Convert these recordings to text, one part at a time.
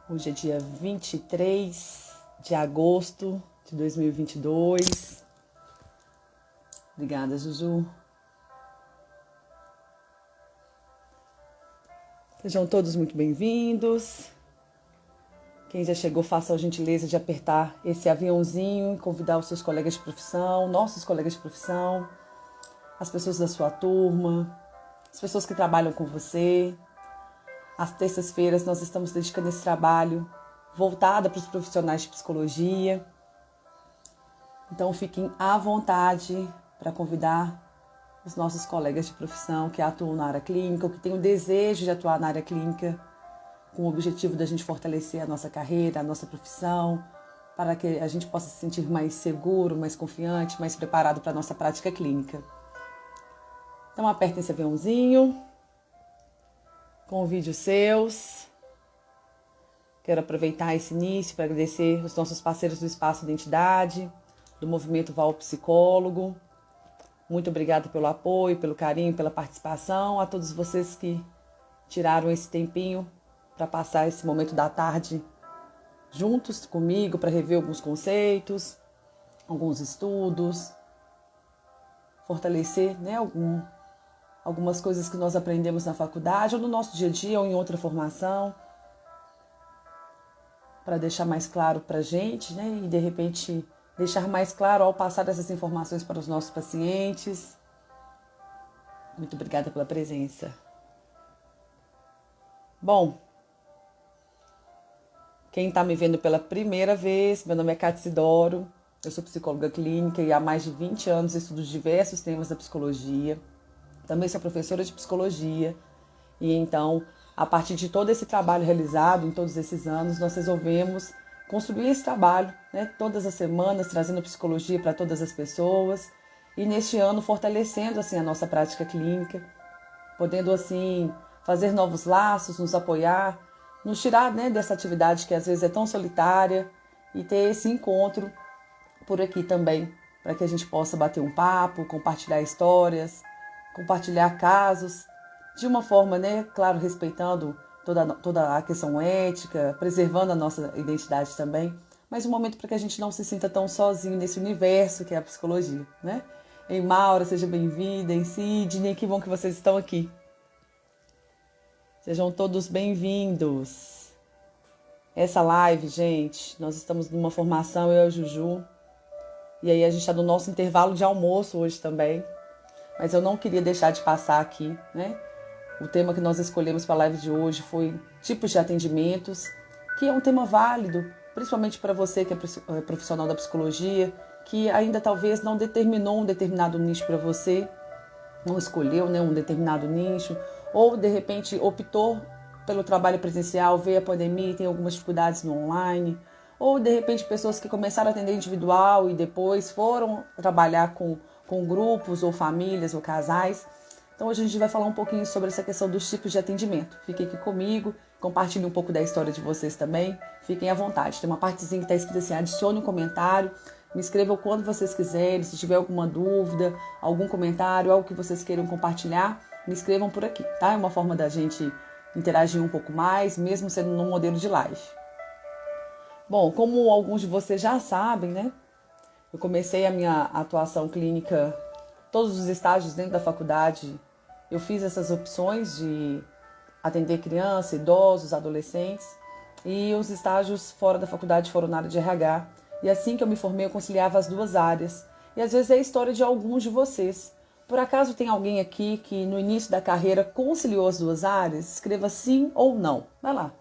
Hoje é dia 23 de agosto de 2022. Obrigada, Juju. Sejam todos muito bem-vindos. Quem já chegou, faça a gentileza de apertar esse aviãozinho e convidar os seus colegas de profissão, nossos colegas de profissão, as pessoas da sua turma, as pessoas que trabalham com você. Às terças-feiras nós estamos dedicando esse trabalho voltado para os profissionais de psicologia. Então fiquem à vontade para convidar os nossos colegas de profissão que atuam na área clínica ou que têm o desejo de atuar na área clínica com o objetivo da gente fortalecer a nossa carreira, a nossa profissão, para que a gente possa se sentir mais seguro, mais confiante, mais preparado para a nossa prática clínica. Então apertem esse aviãozinho, convide os seus. Quero aproveitar esse início para agradecer os nossos parceiros do Espaço Identidade, do Movimento Val Psicólogo. Muito obrigada pelo apoio, pelo carinho, pela participação. A todos vocês que tiraram esse tempinho para passar esse momento da tarde juntos comigo, para rever alguns conceitos, alguns estudos, fortalecer, algumas coisas que nós aprendemos na faculdade ou no nosso dia a dia ou em outra formação, para deixar mais claro para a gente, e de repente deixar mais claro ao passar essas informações para os nossos pacientes. Muito obrigada pela presença. Bom, quem está me vendo pela primeira vez, meu nome é Cátia Isidoro, eu sou psicóloga clínica e há mais de 20 anos estudo diversos temas da psicologia. Também sou professora de psicologia e então, a partir de todo esse trabalho realizado em todos esses anos, nós resolvemos construir esse trabalho, todas as semanas, trazendo psicologia para todas as pessoas e neste ano fortalecendo assim a nossa prática clínica, podendo assim fazer novos laços, nos apoiar, nos tirar dessa atividade que às vezes é tão solitária e ter esse encontro por aqui também, para que a gente possa bater um papo, compartilhar histórias, compartilhar casos, de uma forma, claro, respeitando toda a questão ética, preservando a nossa identidade também, mas um momento para que a gente não se sinta tão sozinho nesse universo que é a psicologia, Ei, Maura, seja bem-vinda, em Sidney, que bom que vocês estão aqui. Sejam todos bem-vindos. Essa live, gente, nós estamos numa formação, eu e a Juju, e aí a gente está no nosso intervalo de almoço hoje também, mas eu não queria deixar de passar aqui, O tema que nós escolhemos para a live de hoje foi tipos de atendimentos, que é um tema válido, principalmente para você que é profissional da psicologia, que ainda talvez não determinou um determinado nicho para você, não escolheu um determinado nicho, ou de repente optou pelo trabalho presencial, veio a pandemia e tem algumas dificuldades no online, ou de repente pessoas que começaram a atender individual e depois foram trabalhar com grupos ou famílias ou casais. Então hoje a gente vai falar um pouquinho sobre essa questão dos tipos de atendimento. Fiquem aqui comigo, compartilhem um pouco da história de vocês também, fiquem à vontade. Tem uma partezinha que está escrita assim, adicione um comentário, me escrevam quando vocês quiserem, se tiver alguma dúvida, algum comentário, algo que vocês queiram compartilhar, me escrevam por aqui, tá? É uma forma da gente interagir um pouco mais, mesmo sendo num modelo de live. Bom, como alguns de vocês já sabem, eu comecei a minha atuação clínica, todos os estágios dentro da faculdade, eu fiz essas opções de atender crianças, idosos, adolescentes, e os estágios fora da faculdade foram na área de RH. E assim que eu me formei, eu conciliava as duas áreas. E às vezes é a história de alguns de vocês. Por acaso tem alguém aqui que no início da carreira conciliou as duas áreas? Escreva sim ou não. Vai lá.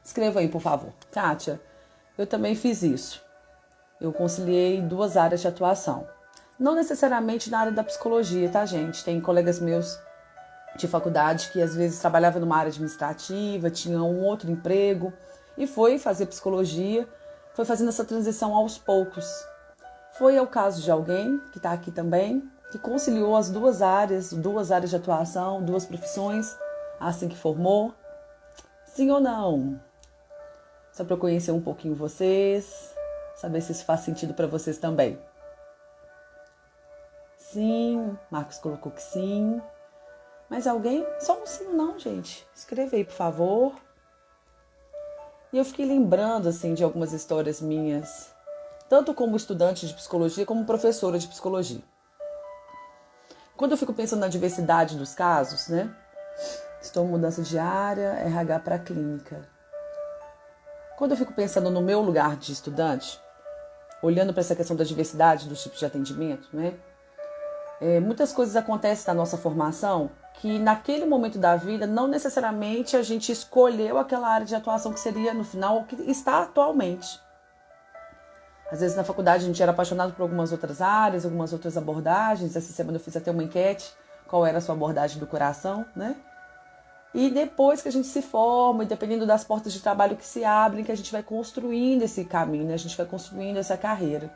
Escreva aí, por favor. Kátia, eu também fiz isso. Eu conciliei duas áreas de atuação. Não necessariamente na área da psicologia, tá, gente? Tem colegas meus de faculdade que às vezes trabalhavam numa área administrativa, tinha um outro emprego e foi fazer psicologia, foi fazendo essa transição aos poucos. Foi o caso de alguém que está aqui também, que conciliou as duas áreas de atuação, duas profissões, assim que formou? Sim ou não? Só para eu conhecer um pouquinho vocês, saber se isso faz sentido para vocês também. Sim, Marcos colocou que sim. Mais alguém? Só um sim ou não, gente. Escreve aí, por favor. E eu fiquei lembrando, assim, de algumas histórias minhas, tanto como estudante de psicologia, como professora de psicologia. Quando eu fico pensando na diversidade dos casos, né? Estou em mudança de área, RH para clínica. Quando eu fico pensando no meu lugar de estudante, olhando para essa questão da diversidade dos tipos de atendimento, né? Muitas coisas acontecem na nossa formação que naquele momento da vida não necessariamente a gente escolheu aquela área de atuação que seria no final o que está atualmente. Às vezes na faculdade a gente era apaixonado por algumas outras áreas, algumas outras abordagens. Essa semana eu fiz até uma enquete, qual era a sua abordagem do coração, né? E depois que a gente se forma, e dependendo das portas de trabalho que se abrem, que a gente vai construindo esse caminho, né? A gente vai construindo essa carreira.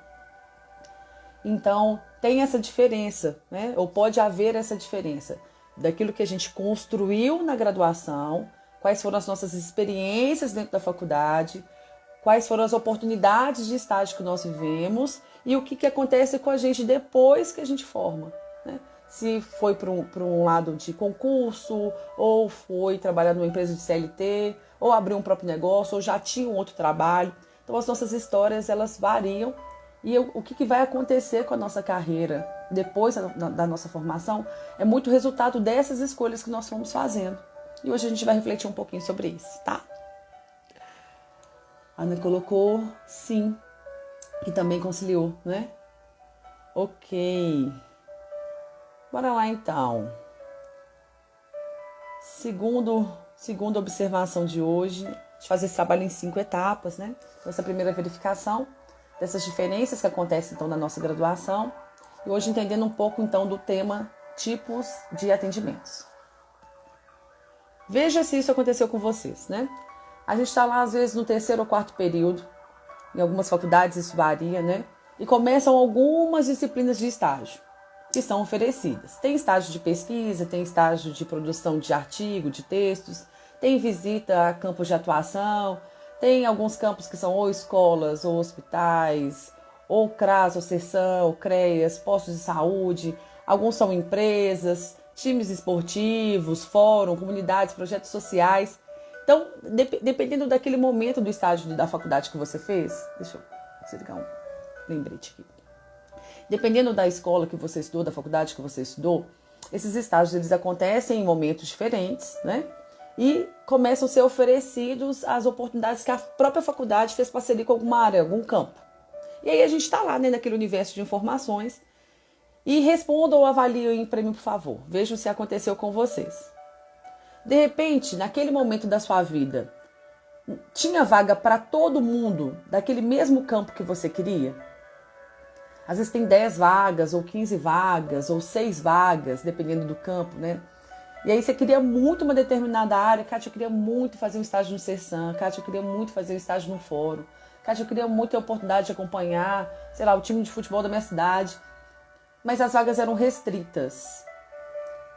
Então, tem essa diferença, né? Ou pode haver essa diferença daquilo que a gente construiu na graduação, quais foram as nossas experiências dentro da faculdade, quais foram as oportunidades de estágio que nós vivemos e o que acontece com a gente depois que a gente forma, né? Se foi para um lado de concurso, ou foi trabalhar numa empresa de CLT, ou abriu um próprio negócio, ou já tinha um outro trabalho. Então as nossas histórias, elas variam. E o que vai acontecer com a nossa carreira depois da nossa formação é muito resultado dessas escolhas que nós fomos fazendo. E hoje a gente vai refletir um pouquinho sobre isso, tá? A Ana colocou sim, e também conciliou, né? Ok. Bora lá então. Segunda observação de hoje, de fazer esse trabalho em 5 etapas, né? Então, essa primeira verificação dessas diferenças que acontecem então na nossa graduação. E hoje entendendo um pouco então do tema tipos de atendimentos. Veja se isso aconteceu com vocês, né? A gente está lá às vezes no 3º ou 4º período, em algumas faculdades isso varia, né? E começam algumas disciplinas de estágio que são oferecidas. Tem estágio de pesquisa, tem estágio de produção de artigo, de textos, tem visita a campos de atuação, tem alguns campos que são ou escolas, ou hospitais, ou CRAS, ou CESAM, ou CREAS, postos de saúde, alguns são empresas, times esportivos, fórum, comunidades, projetos sociais. Então, dependendo daquele momento do estágio da faculdade que você fez, deixa eu desligar um lembrete aqui. Dependendo da escola que você estudou, da faculdade que você estudou, esses estágios eles acontecem em momentos diferentes, né? E começam a ser oferecidos as oportunidades que a própria faculdade fez parceria com alguma área, algum campo. E aí a gente está lá, né, naquele universo de informações e respondam ou avaliem para mim, por favor. Vejam se aconteceu com vocês. De repente, naquele momento da sua vida, tinha vaga para todo mundo daquele mesmo campo que você queria? Às vezes tem 10 vagas, ou 15 vagas, ou 6 vagas, dependendo do campo, né? E aí você queria muito uma determinada área. Kátia, eu queria muito fazer um estágio no CESAM. Kátia, eu queria muito fazer um estágio no fórum. Kátia, eu queria muito ter a oportunidade de acompanhar, sei lá, o time de futebol da minha cidade. Mas as vagas eram restritas.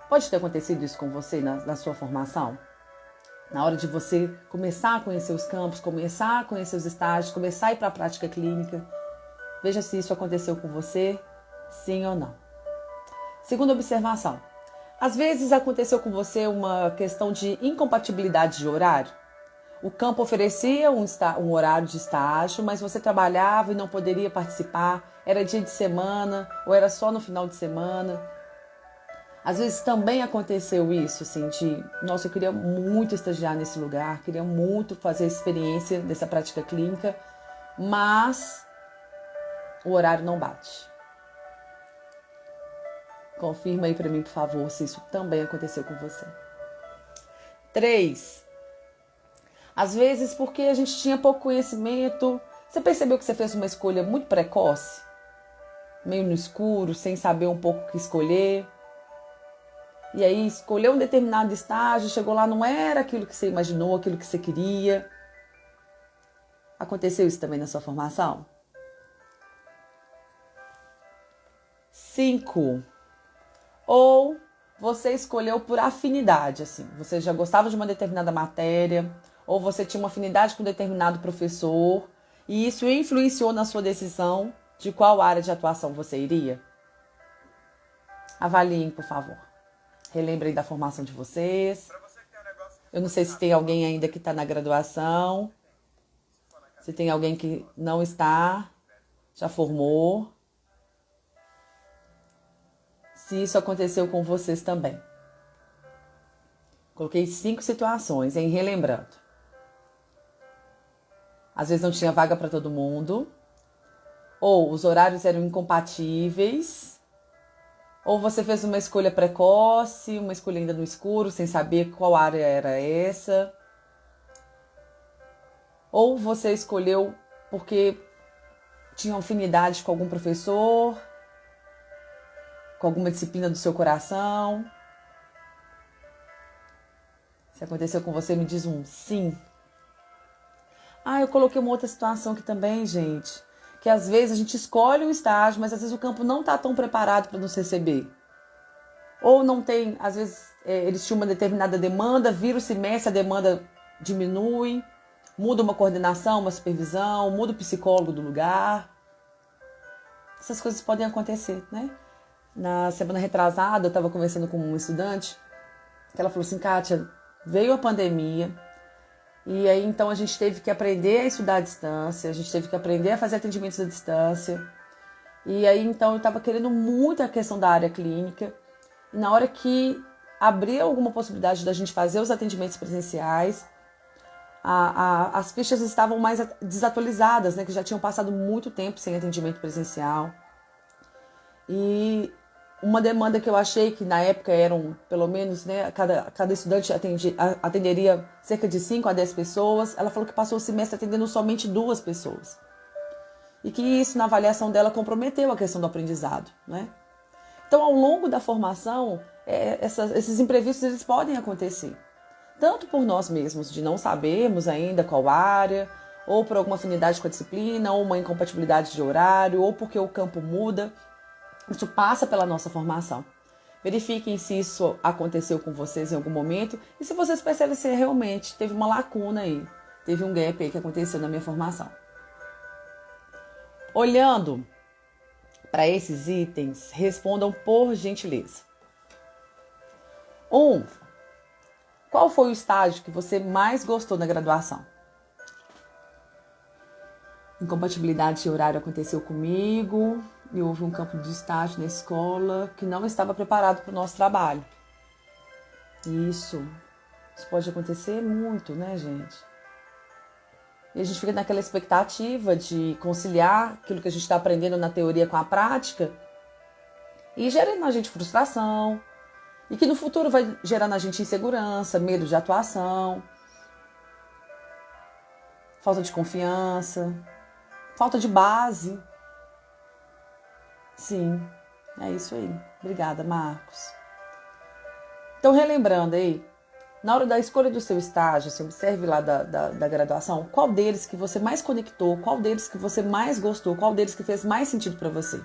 Pode ter acontecido isso com você na sua formação? Na hora de você começar a conhecer os campos, começar a conhecer os estágios, começar a ir para a prática clínica. Veja se isso aconteceu com você, sim ou não. Segunda observação. Às vezes aconteceu com você uma questão de incompatibilidade de horário. O campo oferecia um horário de estágio, mas você trabalhava e não poderia participar. Era dia de semana ou era só no final de semana. Às vezes também aconteceu isso, assim, de, nossa, eu queria muito estagiar nesse lugar, queria muito fazer a experiência dessa prática clínica, mas o horário não bate. Confirma aí para mim, por favor, se isso também aconteceu com você. 3. Às vezes, porque a gente tinha pouco conhecimento, você percebeu que você fez uma escolha muito precoce? Meio no escuro, sem saber um pouco o que escolher. E aí escolheu um determinado estágio, chegou lá, não era aquilo que você imaginou, aquilo que você queria. Aconteceu isso também na sua formação? 5. Ou você escolheu por afinidade, assim. Você já gostava de uma determinada matéria, ou você tinha uma afinidade com um determinado professor, e isso influenciou na sua decisão de qual área de atuação você iria? Avaliem, por favor. Relembrem da formação de vocês. Eu não sei se tem alguém ainda que está na graduação. Se tem alguém que não está, já formou. Se isso aconteceu com vocês também. Coloquei 5 situações, hein? Relembrando. Às vezes não tinha vaga para todo mundo. Ou os horários eram incompatíveis. Ou você fez uma escolha precoce, uma escolha ainda no escuro, sem saber qual área era essa. Ou você escolheu porque tinha afinidade com algum professor, com alguma disciplina do seu coração. Se aconteceu com você, me diz um sim. Eu coloquei uma outra situação aqui também, gente. Que às vezes a gente escolhe um estágio, mas às vezes o campo não está tão preparado para nos receber. Ou não tem, às vezes eles tinham uma determinada demanda, vira o semestre, a demanda diminui, muda uma coordenação, uma supervisão, muda o psicólogo do lugar. Essas coisas podem acontecer, né? Na semana retrasada, eu estava conversando com uma estudante, que ela falou assim, Kátia, veio a pandemia, e aí então a gente teve que aprender a estudar à distância, a gente teve que aprender a fazer atendimentos à distância. E aí então eu estava querendo muito a questão da área clínica. E na hora que abriu alguma possibilidade da gente fazer os atendimentos presenciais, as fichas estavam mais desatualizadas, né? Que já tinham passado muito tempo sem atendimento presencial. E uma demanda que eu achei que na época eram, pelo menos, né, cada estudante atenderia cerca de 5 a 10 pessoas. Ela falou que passou o semestre atendendo somente 2 pessoas. E que isso, na avaliação dela, comprometeu a questão do aprendizado, né? Então, ao longo da formação, esses imprevistos eles podem acontecer. Tanto por nós mesmos, de não sabermos ainda qual área, ou por alguma afinidade com a disciplina, ou uma incompatibilidade de horário, ou porque o campo muda. Isso passa pela nossa formação. Verifiquem se isso aconteceu com vocês em algum momento e se vocês percebem se realmente teve uma lacuna aí, teve um gap aí que aconteceu na minha formação. Olhando para esses itens, respondam por gentileza. 1. Qual foi o estágio que você mais gostou na graduação? Incompatibilidade de horário aconteceu comigo e houve um campo de estágio na escola que não estava preparado para o nosso trabalho. Isso pode acontecer muito, né, gente? E a gente fica naquela expectativa de conciliar aquilo que a gente está aprendendo na teoria com a prática e gera na gente frustração e que no futuro vai gerar na gente insegurança, medo de atuação, falta de confiança, falta de base. Sim, é isso aí. Obrigada, Marcos. Então, relembrando aí, na hora da escolha do seu estágio, você observe lá da graduação, qual deles que você mais conectou, qual deles que você mais gostou, qual deles que fez mais sentido para você.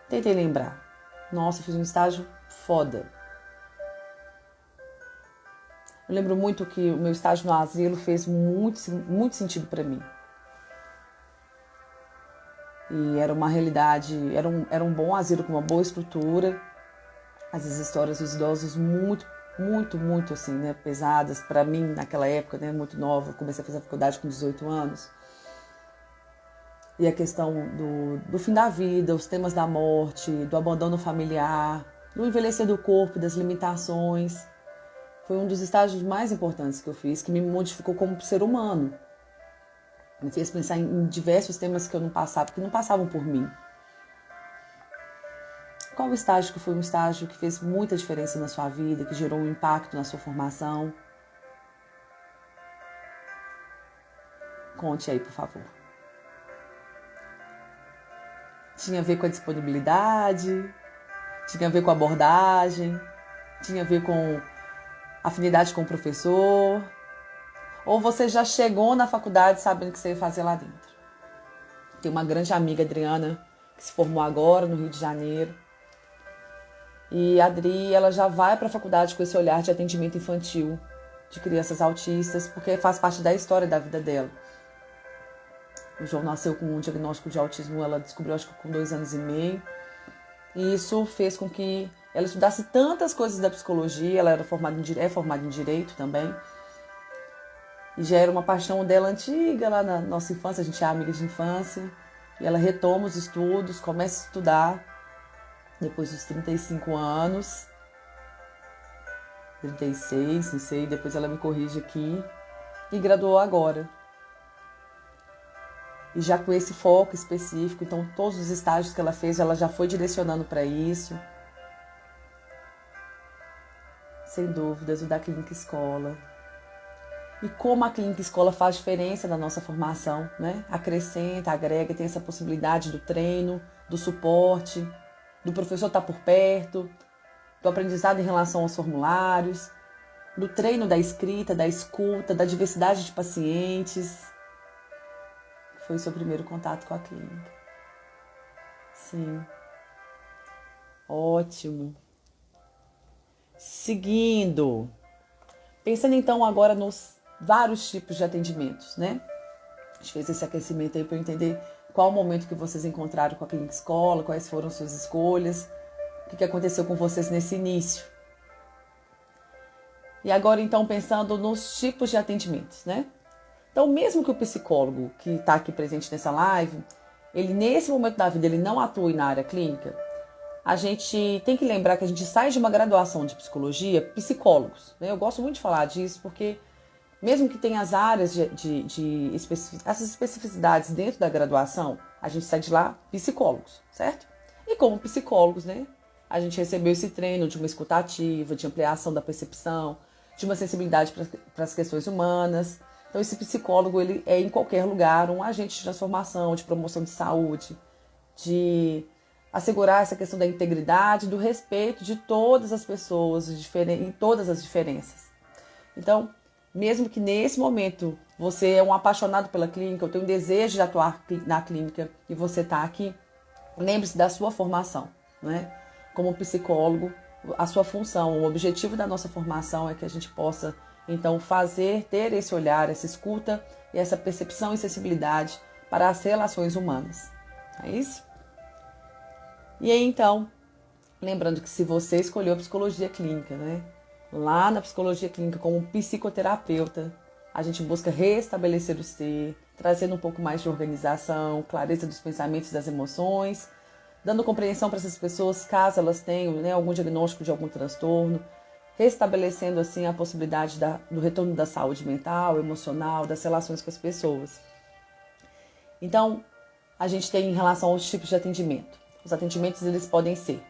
Tentei lembrar. Nossa, eu fiz um estágio foda. Eu lembro muito que o meu estágio no asilo fez muito sentido para mim. E era uma realidade, era um bom asilo com uma boa estrutura. As histórias dos idosos muito assim, né, pesadas para mim naquela época, né, muito nova. Comecei a fazer a faculdade com 18 anos. E a questão do fim da vida, os temas da morte, do abandono familiar, do envelhecer do corpo, das limitações. Foi um dos estágios mais importantes que eu fiz, que me modificou como ser humano. Me fez pensar em diversos temas que eu não passava, que não passavam por mim. Qual o estágio que foi um estágio que fez muita diferença na sua vida, que gerou um impacto na sua formação? Conte aí, por favor. Tinha a ver com a disponibilidade, tinha a ver com a abordagem, tinha a ver com afinidade com o professor, ou você já chegou na faculdade sabendo o que você ia fazer lá dentro? Tem uma grande amiga, Adriana, que se formou agora no Rio de Janeiro. E a Adri, ela já vai para a faculdade com esse olhar de atendimento infantil de crianças autistas, porque faz parte da história da vida dela. O João nasceu com um diagnóstico de autismo, ela descobriu acho que com 2 anos e meio. E isso fez com que ela estudasse tantas coisas da psicologia, ela é formada em Direito também. E já era uma paixão dela antiga, lá na nossa infância, a gente é amiga de infância. E ela retoma os estudos, começa a estudar depois dos 35 anos. 36, não sei, depois ela me corrige aqui. E graduou agora. E já com esse foco específico, então todos os estágios que ela fez, ela já foi direcionando para isso. Sem dúvidas, o da Clínica Escola. E como a Clínica Escola faz diferença na nossa formação, né? Acrescenta, agrega, tem essa possibilidade do treino, do suporte, do professor estar por perto, do aprendizado em relação aos formulários, do treino da escrita, da escuta, da diversidade de pacientes. Foi o seu primeiro contato com a clínica. Sim. Ótimo. Seguindo. Pensando então agora nos vários tipos de atendimentos, né? A gente fez esse aquecimento aí para eu entender qual o momento que vocês encontraram com a Clínica Escola, quais foram suas escolhas, o que aconteceu com vocês nesse início. E agora então pensando nos tipos de atendimentos, né? Então mesmo que o psicólogo que está aqui presente nessa live, ele nesse momento da vida ele não atue na área clínica, a gente tem que lembrar que a gente sai de uma graduação de psicologia, psicólogos, né? Eu gosto muito de falar disso porque mesmo que tenha as áreas essas especificidades dentro da graduação, a gente sai de lá psicólogos, certo? E como psicólogos, né? A gente recebeu esse treino de uma escuta ativa, de ampliação da percepção, de uma sensibilidade para as questões humanas. Então esse psicólogo ele é em qualquer lugar um agente de transformação, de promoção de saúde, de assegurar essa questão da integridade, do respeito de todas as pessoas, em todas as diferenças. Então, mesmo que nesse momento você é um apaixonado pela clínica, ou tem um desejo de atuar na clínica e você está aqui, lembre-se da sua formação, né? Como psicólogo, a sua função, o objetivo da nossa formação é que a gente possa, então, ter esse olhar, essa escuta e essa percepção e sensibilidade para as relações humanas. É isso? E aí, então, lembrando que se você escolheu a psicologia clínica, né? Lá na psicologia clínica, como psicoterapeuta, a gente busca restabelecer o ser, trazendo um pouco mais de organização, clareza dos pensamentos e das emoções, dando compreensão para essas pessoas, caso elas tenham, né, algum diagnóstico de algum transtorno, restabelecendo assim a possibilidade do retorno da saúde mental, emocional, das relações com as pessoas. Então, a gente tem em relação aos tipos de atendimento. Os atendimentos eles podem ser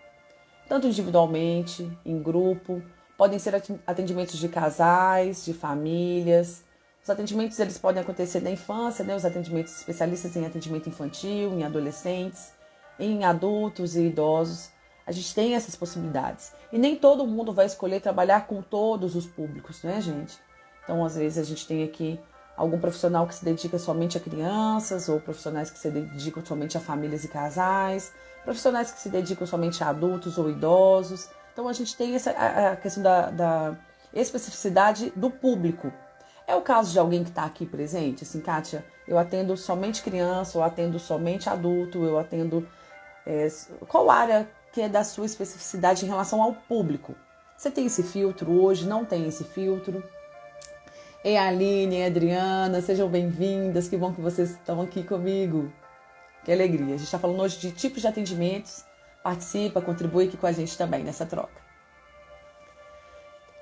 tanto individualmente, em grupo, podem ser atendimentos de casais, de famílias. Os atendimentos eles podem acontecer na infância, né? Os atendimentos especialistas em atendimento infantil, em adolescentes, em adultos e idosos. A gente tem essas possibilidades. E nem todo mundo vai escolher trabalhar com todos os públicos, né, gente? Então, às vezes, a gente tem aqui algum profissional que se dedica somente a crianças, ou profissionais que se dedicam somente a famílias e casais, profissionais que se dedicam somente a adultos ou idosos. Então, a gente tem a questão da especificidade do público. É o caso de alguém que está aqui presente? Assim, Kátia, eu atendo somente criança, eu atendo somente adulto, eu atendo... qual área que é da sua especificidade em relação ao público? Você tem esse filtro hoje? Não tem esse filtro? Ei, Aline, ei, Adriana, sejam bem-vindas. Que bom que vocês estão aqui comigo. Que alegria. A gente está falando hoje de tipos de atendimentos. Participa, contribui aqui com a gente também nessa troca.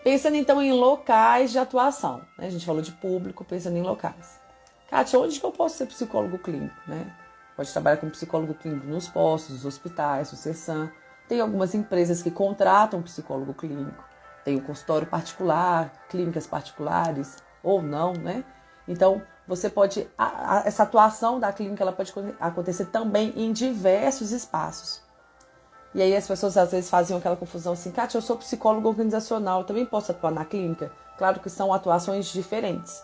Pensando então em locais de atuação, né? A gente falou de público, pensando em locais. Kátia, onde que eu posso ser psicólogo clínico, né? Pode trabalhar como psicólogo clínico nos postos, nos hospitais, no CESAM. Tem algumas empresas que contratam psicólogo clínico. Tem o consultório particular, clínicas particulares ou não, né? Então, você pode... essa atuação da clínica ela pode acontecer também em diversos espaços. E aí as pessoas às vezes faziam aquela confusão assim, Kátia, eu sou psicólogo organizacional, eu também posso atuar na clínica? Claro que são atuações diferentes.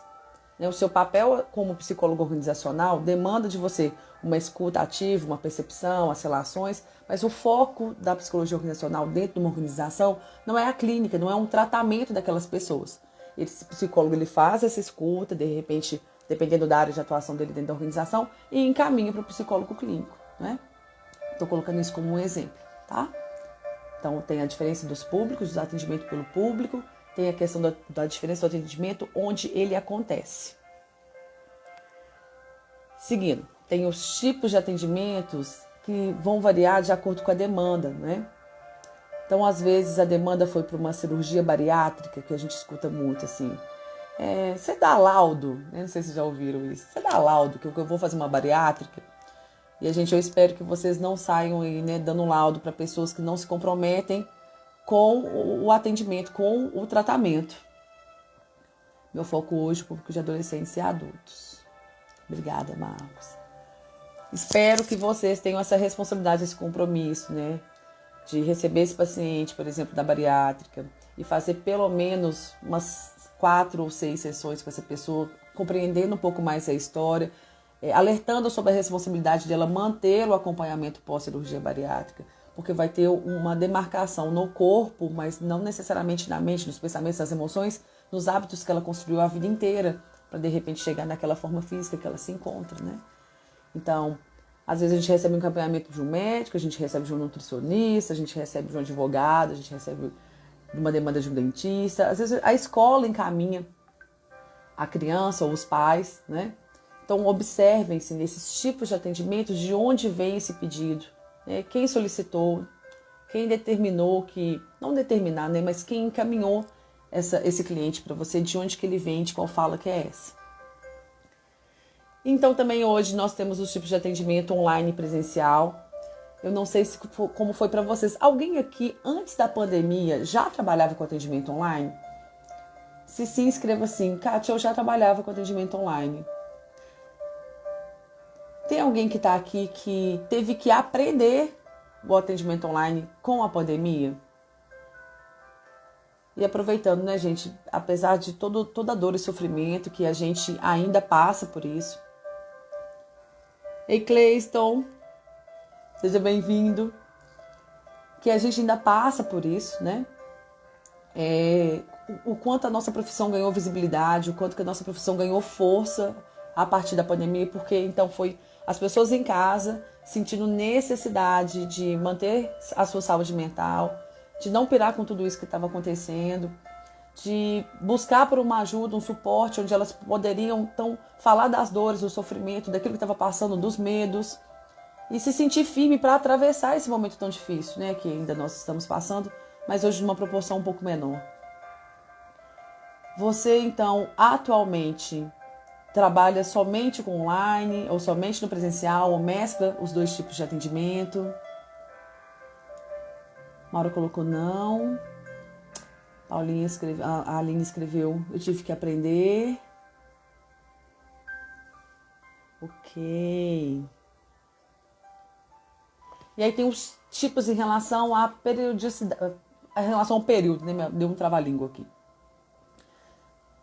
O seu papel como psicólogo organizacional demanda de você uma escuta ativa, uma percepção, as relações, mas o foco da psicologia organizacional dentro de uma organização não é a clínica, não é um tratamento daquelas pessoas. Esse psicólogo ele faz essa escuta, de repente, dependendo da área de atuação dele dentro da organização, e encaminha para o psicólogo clínico, né? Estou colocando isso como um exemplo, tá? Então tem a diferença dos públicos, do atendimento pelo público tem a questão da diferença do atendimento onde ele acontece. Seguindo, tem os tipos de atendimentos que vão variar de acordo com a demanda, né? Então, às vezes, a demanda foi para uma cirurgia bariátrica, que a gente escuta muito, assim. Você dá laudo, né? Não sei se já ouviram isso. Você dá laudo, que eu vou fazer uma bariátrica. E, eu espero que vocês não saiam aí, né, dando laudo para pessoas que não se comprometem com o atendimento, com o tratamento. Meu foco hoje é o público de adolescentes e adultos. Obrigada, Marcos. Espero que vocês tenham essa responsabilidade, esse compromisso, né? De receber esse paciente, por exemplo, da bariátrica e fazer pelo menos umas 4 ou 6 sessões com essa pessoa, compreendendo um pouco mais a história, alertando sobre a responsabilidade dela manter o acompanhamento pós-cirurgia bariátrica, porque vai ter uma demarcação no corpo, mas não necessariamente na mente, nos pensamentos, nas emoções, nos hábitos que ela construiu a vida inteira, para de repente chegar naquela forma física que ela se encontra, né? Então, às vezes a gente recebe um acompanhamento de um médico, a gente recebe de um nutricionista, a gente recebe de um advogado, a gente recebe de uma demanda de um dentista. Às vezes a escola encaminha a criança ou os pais, né? Então, observem-se nesses tipos de atendimento, de onde vem esse pedido, né? Quem solicitou, quem determinou que... Não determinar, né? Mas quem encaminhou esse cliente para você, de onde que ele vem, de qual fala que é essa. Então, também hoje nós temos os tipos de atendimento online e presencial. Eu não sei como foi para vocês. Alguém aqui, antes da pandemia, já trabalhava com atendimento online? Se sim, escreva assim: Kátia, eu já trabalhava com atendimento online. Tem alguém que está aqui que teve que aprender o atendimento online com a pandemia? E aproveitando, né, gente, apesar de toda dor e sofrimento que a gente ainda passa por isso. Ei, Cleiston, seja bem-vindo. Que a gente ainda passa por isso, né? O quanto a nossa profissão ganhou visibilidade, o quanto que a nossa profissão ganhou força a partir da pandemia, porque então foi as pessoas em casa sentindo necessidade de manter a sua saúde mental, de não pirar com tudo isso que estava acontecendo, de buscar por uma ajuda, um suporte, onde elas poderiam então falar das dores, do sofrimento, daquilo que estava passando, dos medos, e se sentir firme para atravessar esse momento tão difícil, né, que ainda nós estamos passando, mas hoje numa proporção um pouco menor. Você, então, atualmente trabalha somente com online, ou somente no presencial, ou mescla os dois tipos de atendimento? Mauro colocou não. Paulinha escreveu, a Aline escreveu, eu tive que aprender. Ok. E aí tem os tipos em relação à periodicidade, em relação ao período, né? Deu um trava-língua aqui.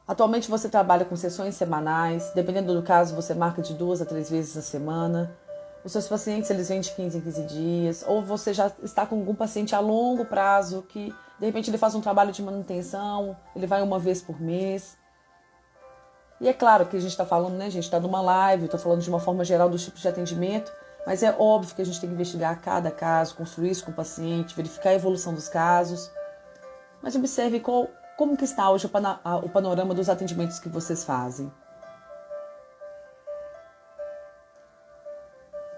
Atualmente você trabalha com sessões semanais, dependendo do caso você marca de 2 a 3 vezes a semana. Os seus pacientes, eles vêm de 15 em 15 dias, ou você já está com algum paciente a longo prazo que, de repente, ele faz um trabalho de manutenção, ele vai uma vez por mês. E é claro que a gente está falando, né, gente, está numa live, estou falando de uma forma geral dos tipos de atendimento, mas é óbvio que a gente tem que investigar cada caso, construir isso com o paciente, verificar a evolução dos casos. Mas observe como que está hoje o panorama dos atendimentos que vocês fazem.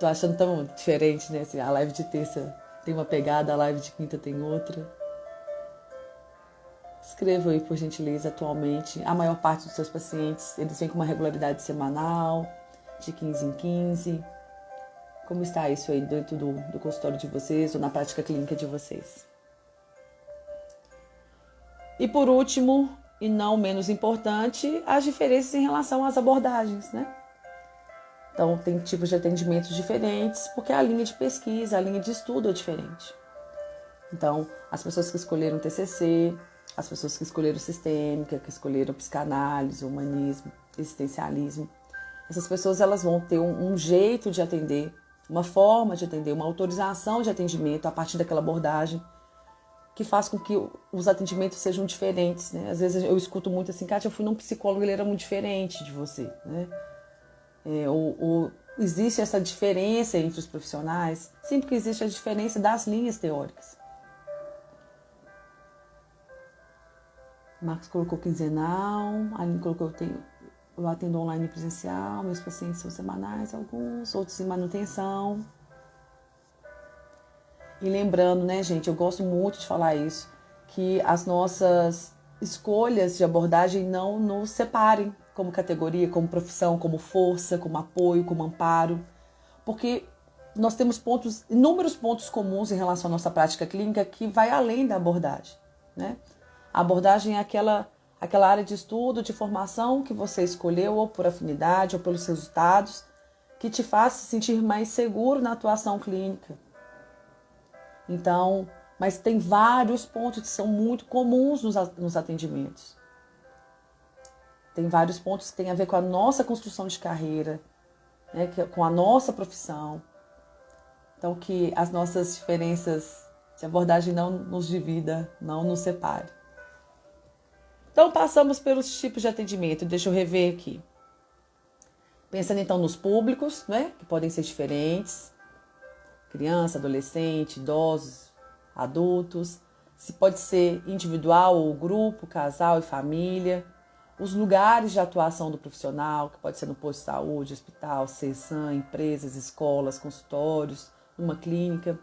Tô achando tão diferente, né? Assim, a live de terça tem uma pegada, a live de quinta tem outra. Escreva aí, por gentileza, atualmente. A maior parte dos seus pacientes, eles vêm com uma regularidade semanal, de 15 em 15. Como está isso aí dentro do consultório de vocês ou na prática clínica de vocês? E por último, e não menos importante, as diferenças em relação às abordagens, né? Então, tem tipos de atendimentos diferentes, porque a linha de pesquisa, a linha de estudo é diferente. Então, as pessoas que escolheram TCC, as pessoas que escolheram sistêmica, que escolheram psicanálise, humanismo, existencialismo, essas pessoas elas vão ter um jeito de atender, uma forma de atender, uma autorização de atendimento a partir daquela abordagem, que faz com que os atendimentos sejam diferentes, né? Às vezes eu escuto muito assim, Kátia, eu fui num psicólogo, ele era muito diferente de você, né? Ou existe essa diferença entre os profissionais, sempre que existe a diferença das linhas teóricas. Marcos colocou quinzenal, a Aline colocou eu atendo online e presencial, meus pacientes são semanais, alguns, outros em manutenção. E lembrando, né, gente, eu gosto muito de falar isso, que as nossas escolhas de abordagem não nos separem como categoria, como profissão, como força, como apoio, como amparo, porque nós temos inúmeros pontos comuns em relação à nossa prática clínica que vai além da abordagem, né? A abordagem é aquela área de estudo, de formação que você escolheu, ou por afinidade, ou pelos resultados, que te faz se sentir mais seguro na atuação clínica. Então, mas tem vários pontos que são muito comuns nos atendimentos. Tem vários pontos que têm a ver com a nossa construção de carreira, né, com a nossa profissão. Então, que as nossas diferenças de abordagem não nos divida, não nos separe. Então, passamos pelos tipos de atendimento. Deixa eu rever aqui. Pensando, então, nos públicos, né, que podem ser diferentes. Criança, adolescente, idosos, adultos. Se pode ser individual ou grupo, casal e família. Os lugares de atuação do profissional, que pode ser no posto de saúde, hospital, CESAM, empresas, escolas, consultórios, numa clínica.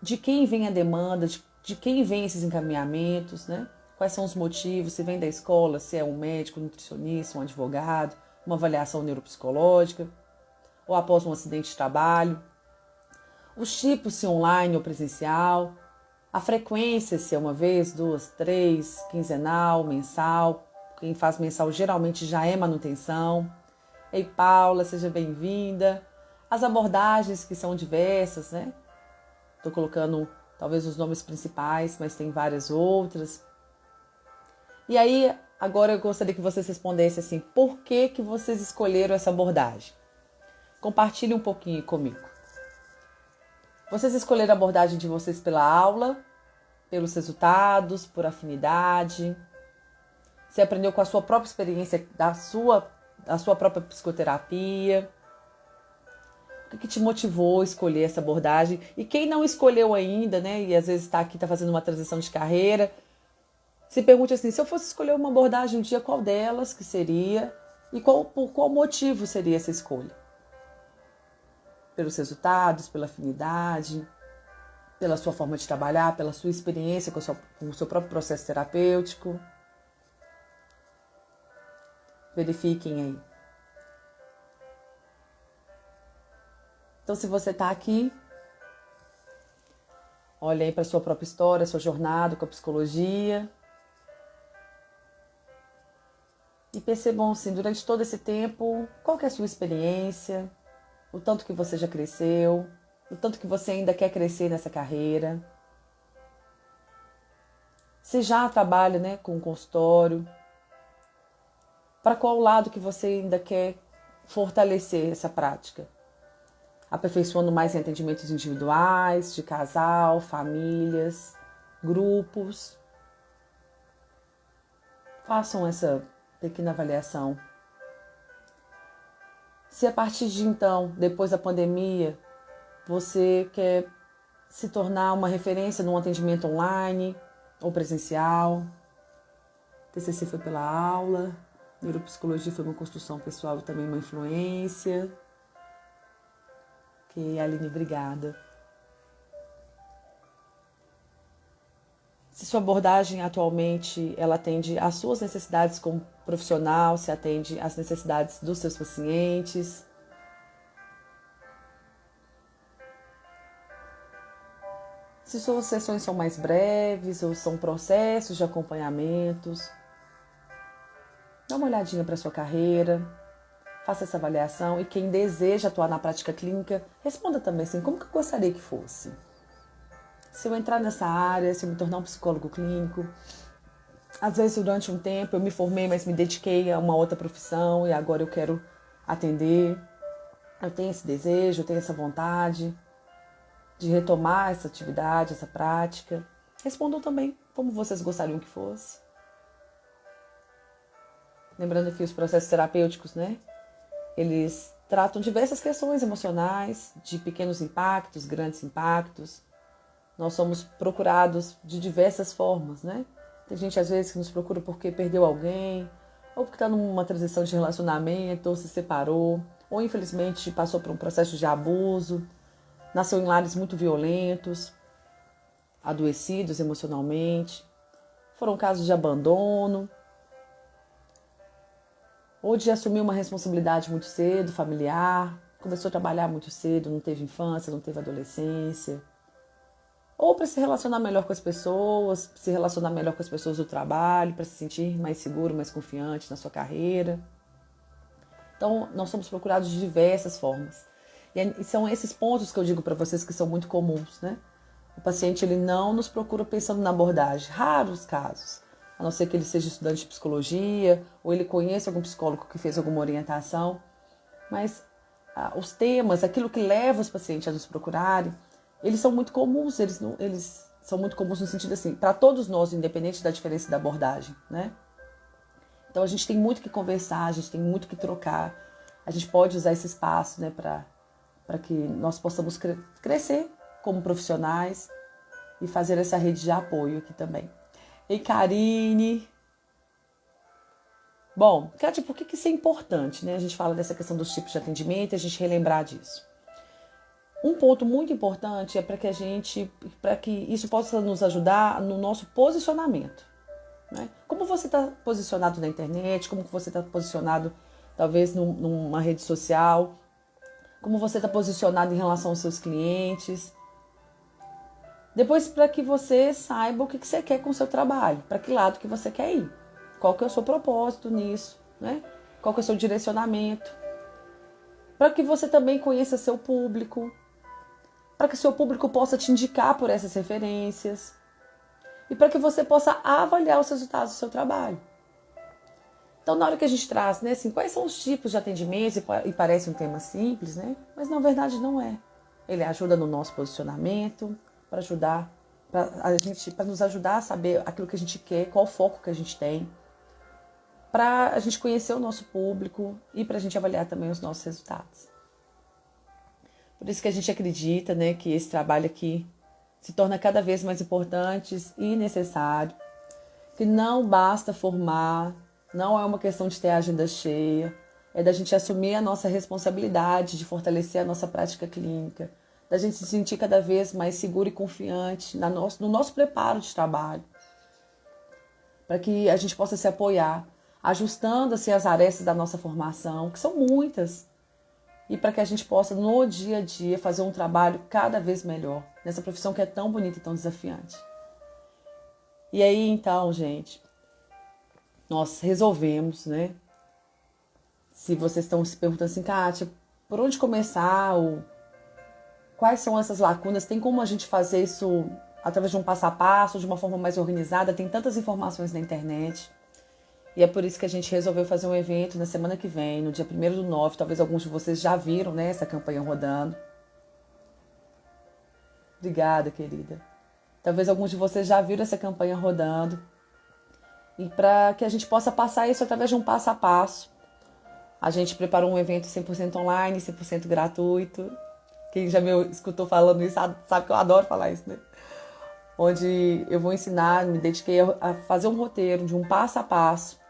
De quem vem a demanda, de quem vem esses encaminhamentos, né? Quais são os motivos, se vem da escola, se é um médico, um nutricionista, um advogado, uma avaliação neuropsicológica, ou após um acidente de trabalho. Os tipos, se online ou presencial. A frequência, se é uma vez, duas, três, quinzenal, mensal. Quem faz mensal geralmente já é manutenção. Ei, Paula, seja bem-vinda. As abordagens, que são diversas, né? Estou colocando talvez os nomes principais, mas tem várias outras. E aí, agora eu gostaria que vocês respondessem assim, por que vocês escolheram essa abordagem? Compartilhe um pouquinho comigo. Vocês escolheram a abordagem de vocês pela aula, pelos resultados, por afinidade? Você aprendeu com a sua própria experiência, da sua própria psicoterapia? O que te motivou a escolher essa abordagem? E quem não escolheu ainda, né? E às vezes está aqui, está fazendo uma transição de carreira, se pergunte assim, se eu fosse escolher uma abordagem um dia, qual delas que seria? E por qual motivo seria essa escolha? Pelos resultados, pela afinidade, pela sua forma de trabalhar, pela sua experiência com o seu próprio processo terapêutico? Verifiquem aí. Então, se você está aqui, olha aí para a sua própria história, sua jornada com a psicologia. E percebam, assim, durante todo esse tempo, qual que é a sua experiência, o tanto que você já cresceu, o tanto que você ainda quer crescer nessa carreira. Se já trabalha, né, com consultório, para qual lado que você ainda quer fortalecer essa prática? Aperfeiçoando mais em atendimentos individuais, de casal, famílias, grupos. Façam essa pequena avaliação. Se a partir de então, depois da pandemia, você quer se tornar uma referência num atendimento online ou presencial, TCC foi pela aula, neuropsicologia foi uma construção pessoal e também uma influência. Ok, Aline, obrigada. Se sua abordagem atualmente ela atende às suas necessidades como profissional, se atende às necessidades dos seus pacientes. Se suas sessões são mais breves ou são processos de acompanhamentos. Dá uma olhadinha para a sua carreira, faça essa avaliação e quem deseja atuar na prática clínica, responda também assim, como que eu gostaria que fosse? Se eu entrar nessa área, se eu me tornar um psicólogo clínico, às vezes durante um tempo eu me formei, mas me dediquei a uma outra profissão e agora eu quero atender. Eu tenho esse desejo, eu tenho essa vontade de retomar essa atividade, essa prática. Respondam também como vocês gostariam que fosse. Lembrando que os processos terapêuticos, né? Eles tratam diversas questões emocionais, de pequenos impactos, grandes impactos. Nós somos procurados de diversas formas, né? Tem gente, às vezes, que nos procura porque perdeu alguém, ou porque está numa transição de relacionamento, ou se separou, ou, infelizmente, passou por um processo de abuso, nasceu em lares muito violentos, adoecidos emocionalmente, foram casos de abandono, ou de assumir uma responsabilidade muito cedo, familiar, começou a trabalhar muito cedo, não teve infância, não teve adolescência, ou para se relacionar melhor com as pessoas, se relacionar melhor com as pessoas do trabalho, para se sentir mais seguro, mais confiante na sua carreira. Então, nós somos procurados de diversas formas. E são esses pontos que eu digo para vocês que são muito comuns, né? O paciente, ele não nos procura pensando na abordagem, raros casos, a não ser que ele seja estudante de psicologia, ou ele conheça algum psicólogo que fez alguma orientação, mas os temas, aquilo que leva os pacientes a nos procurarem, eles são muito comuns, eles são muito comuns no sentido assim, para todos nós, independente da diferença da abordagem, né? Então a gente tem muito que conversar, a gente tem muito que trocar, a gente pode usar esse espaço, né, para que nós possamos crescer como profissionais e fazer essa rede de apoio aqui também. Ei, Karine! Bom, Kátia, por que isso é importante, né? A gente fala dessa questão dos tipos de atendimento e a gente relembrar disso. Um ponto muito importante é para que isso possa nos ajudar no nosso posicionamento, né? Como você está posicionado na internet, como você está posicionado talvez numa rede social, como você está posicionado em relação aos seus clientes. Depois, para que você saiba o que você quer com o seu trabalho, para que lado que você quer ir, qual que é o seu propósito nisso, né? Qual que é o seu direcionamento, para que você também conheça seu público, para que seu público possa te indicar por essas referências e para que você possa avaliar os resultados do seu trabalho. Então, na hora que a gente traz, né, assim, quais são os tipos de atendimentos, e parece um tema simples, né? Mas na verdade não é. Ele ajuda no nosso posicionamento, para nos ajudar a saber aquilo que a gente quer, qual o foco que a gente tem, para a gente conhecer o nosso público e para a gente avaliar também os nossos resultados. Por isso que a gente acredita, né, que esse trabalho aqui se torna cada vez mais importante e necessário, que não basta formar, não é uma questão de ter a agenda cheia, é da gente assumir a nossa responsabilidade de fortalecer a nossa prática clínica, da gente se sentir cada vez mais seguro e confiante no nosso preparo de trabalho, para que a gente possa se apoiar, ajustando assim, as arestas da nossa formação, que são muitas, e para que a gente possa, no dia a dia, fazer um trabalho cada vez melhor, nessa profissão que é tão bonita e tão desafiante. E aí, então, gente, nós resolvemos, né? Se vocês estão se perguntando assim, Kátia, por onde começar? Ou quais são essas lacunas? Tem como a gente fazer isso através de um passo a passo, de uma forma mais organizada? Tem tantas informações na internet. E é por isso que a gente resolveu fazer um evento na semana que vem, no dia 1º do 9. Talvez alguns de vocês já viram, né, essa campanha rodando. Obrigada, querida. Talvez alguns de vocês já viram essa campanha rodando. E para que a gente possa passar isso através de um passo a passo. A gente preparou um evento 100% online, 100% gratuito. Quem já me escutou falando isso sabe que eu adoro falar isso, né? Onde eu vou ensinar, me dediquei a fazer um roteiro de um passo a passo,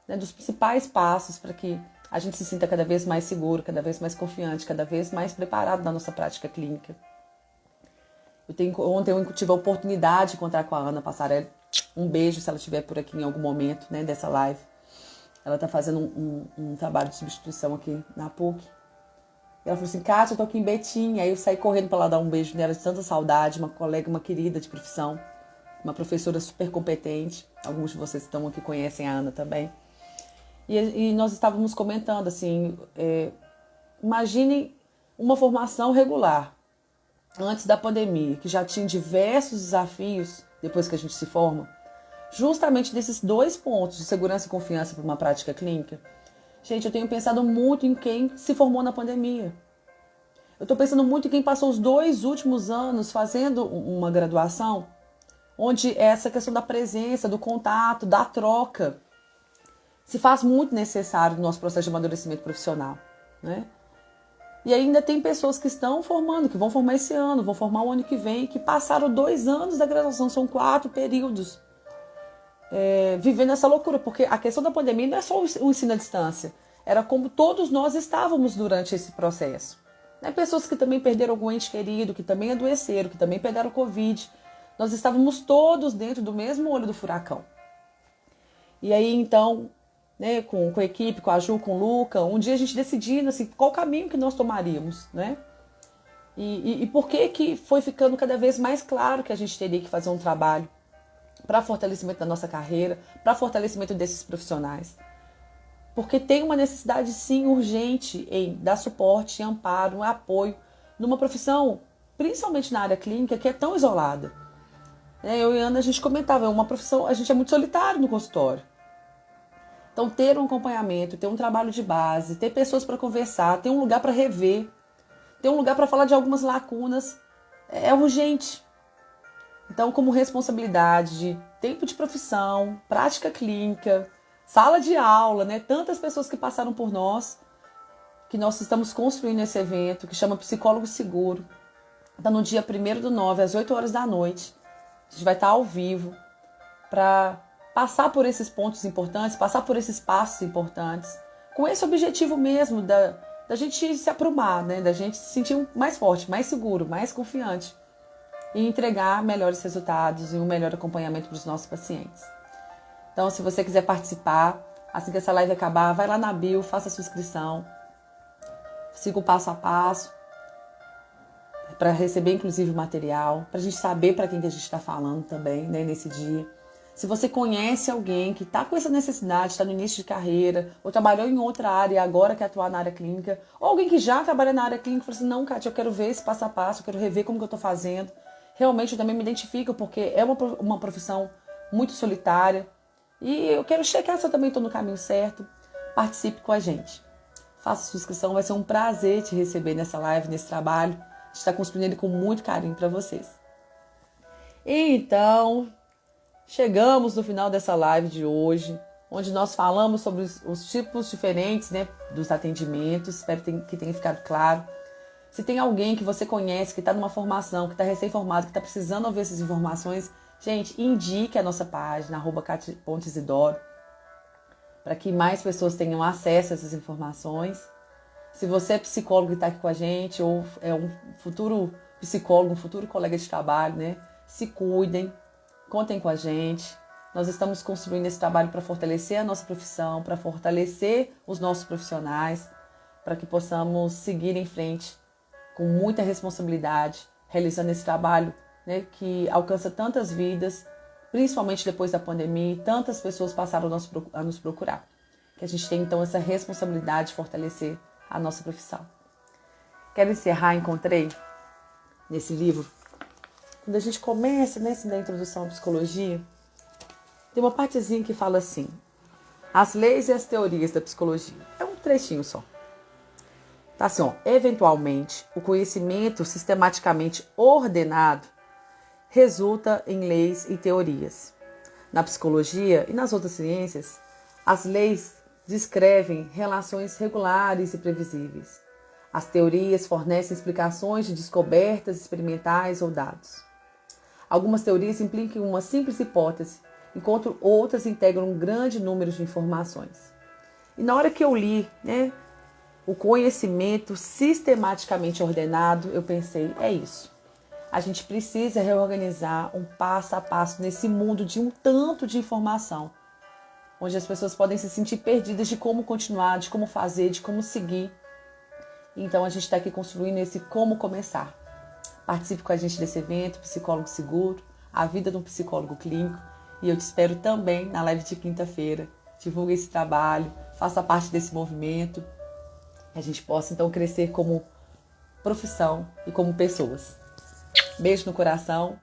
né, dos principais passos para que a gente se sinta cada vez mais seguro, cada vez mais confiante, cada vez mais preparado na nossa prática clínica. Ontem eu tive a oportunidade de encontrar com a Ana Passarelli. Um beijo se ela estiver por aqui em algum momento, né, dessa live. Ela está fazendo um trabalho de substituição aqui na PUC. E ela falou assim, Kátia, eu tô aqui em Betim. Aí eu saí correndo para lá dar um beijo nela de tanta saudade. Uma colega, uma querida de profissão. Uma professora super competente. Alguns de vocês que estão aqui conhecem a Ana também. E nós estávamos comentando assim, imaginem uma formação regular antes da pandemia, que já tinha diversos desafios depois que a gente se forma, justamente desses 2 pontos de segurança e confiança para uma prática clínica. Gente, eu tenho pensado muito em quem se formou na pandemia. Eu estou pensando muito em quem passou os 2 últimos anos fazendo uma graduação, onde essa questão da presença, do contato, da troca, se faz muito necessário no nosso processo de amadurecimento profissional, né? E ainda tem pessoas que estão formando, que vão formar esse ano, vão formar o ano que vem, que passaram 2 anos da graduação, são 4 períodos. vivendo essa loucura, porque a questão da pandemia não é só o ensino à distância, era como todos nós estávamos durante esse processo. Né? Pessoas que também perderam algum ente querido, que também adoeceram, que também pegaram Covid. Nós estávamos todos dentro do mesmo olho do furacão. E aí, então, né, com a equipe, com a Ju, com o Luca, um dia a gente decidindo assim, qual caminho que nós tomaríamos, né? E por que foi ficando cada vez mais claro que a gente teria que fazer um trabalho para fortalecimento da nossa carreira, para fortalecimento desses profissionais. Porque tem uma necessidade, sim, urgente em dar suporte, amparo, apoio numa profissão, principalmente na área clínica, que é tão isolada. Eu e a Ana, a gente comentava, é uma profissão, a gente é muito solitário no consultório. Então, ter um acompanhamento, ter um trabalho de base, ter pessoas para conversar, ter um lugar para rever, ter um lugar para falar de algumas lacunas, é urgente. Então, como responsabilidade de tempo de profissão, prática clínica, sala de aula, né? Tantas pessoas que passaram por nós, que nós estamos construindo esse evento, que chama Psicólogo Seguro. Então, no dia 1º/9, às 8 horas da noite, a gente vai estar ao vivo para passar por esses pontos importantes, passar por esses passos importantes, com esse objetivo mesmo da gente se aprumar, né? Da gente se sentir mais forte, mais seguro, mais confiante e entregar melhores resultados e um melhor acompanhamento para os nossos pacientes. Então, se você quiser participar, assim que essa live acabar, vai lá na bio, faça a sua inscrição, siga o passo a passo, para receber inclusive o material, para a gente saber para quem que a gente está falando também, né, nesse dia. Se você conhece alguém que está com essa necessidade, está no início de carreira, ou trabalhou em outra área e agora quer atuar na área clínica, ou alguém que já trabalha na área clínica e fala assim, não, Kátia, eu quero ver esse passo a passo, eu quero rever como que eu estou fazendo. Realmente eu também me identifico, porque é uma profissão muito solitária, e eu quero checar se eu também estou no caminho certo. Participe com a gente. Faça sua inscrição, vai ser um prazer te receber nessa live, nesse trabalho. A gente está construindo ele com muito carinho para vocês. Então, chegamos no final dessa live de hoje, onde nós falamos sobre os tipos diferentes, né, dos atendimentos. Espero que tenha ficado claro. Se tem alguém que você conhece, que está numa formação, que está recém-formado, que está precisando ouvir essas informações, gente, indique a nossa página, @Katia.Isidoro, para que mais pessoas tenham acesso a essas informações. Se você é psicólogo e está aqui com a gente, ou é um futuro psicólogo, um futuro colega de trabalho, né? Se cuidem, contem com a gente. Nós estamos construindo esse trabalho para fortalecer a nossa profissão, para fortalecer os nossos profissionais, para que possamos seguir em frente com muita responsabilidade, realizando esse trabalho, né, que alcança tantas vidas, principalmente depois da pandemia, e tantas pessoas passaram a nos procurar. Que a gente tem, então, essa responsabilidade de fortalecer a nossa profissão. Quero encerrar, encontrei nesse livro, quando a gente começa, né, assim, da introdução à psicologia, tem uma partezinha que fala assim, as leis e as teorias da psicologia. É um trechinho só. Tá assim, ó, eventualmente, o conhecimento sistematicamente ordenado resulta em leis e teorias. Na psicologia e nas outras ciências, as leis descrevem relações regulares e previsíveis. As teorias fornecem explicações de descobertas experimentais ou dados. Algumas teorias implicam uma simples hipótese, enquanto outras integram um grande número de informações. E na hora que eu li, né, o conhecimento sistematicamente ordenado, eu pensei, é isso. A gente precisa reorganizar um passo a passo nesse mundo de um tanto de informação, onde as pessoas podem se sentir perdidas de como continuar, de como fazer, de como seguir. Então a gente está aqui construindo esse como começar. Participe com a gente desse evento, Psicólogo Seguro, a vida de um psicólogo clínico. E eu te espero também na live de quinta-feira. Divulgue esse trabalho, faça parte desse movimento. Que a gente possa então crescer como profissão e como pessoas. Beijo no coração.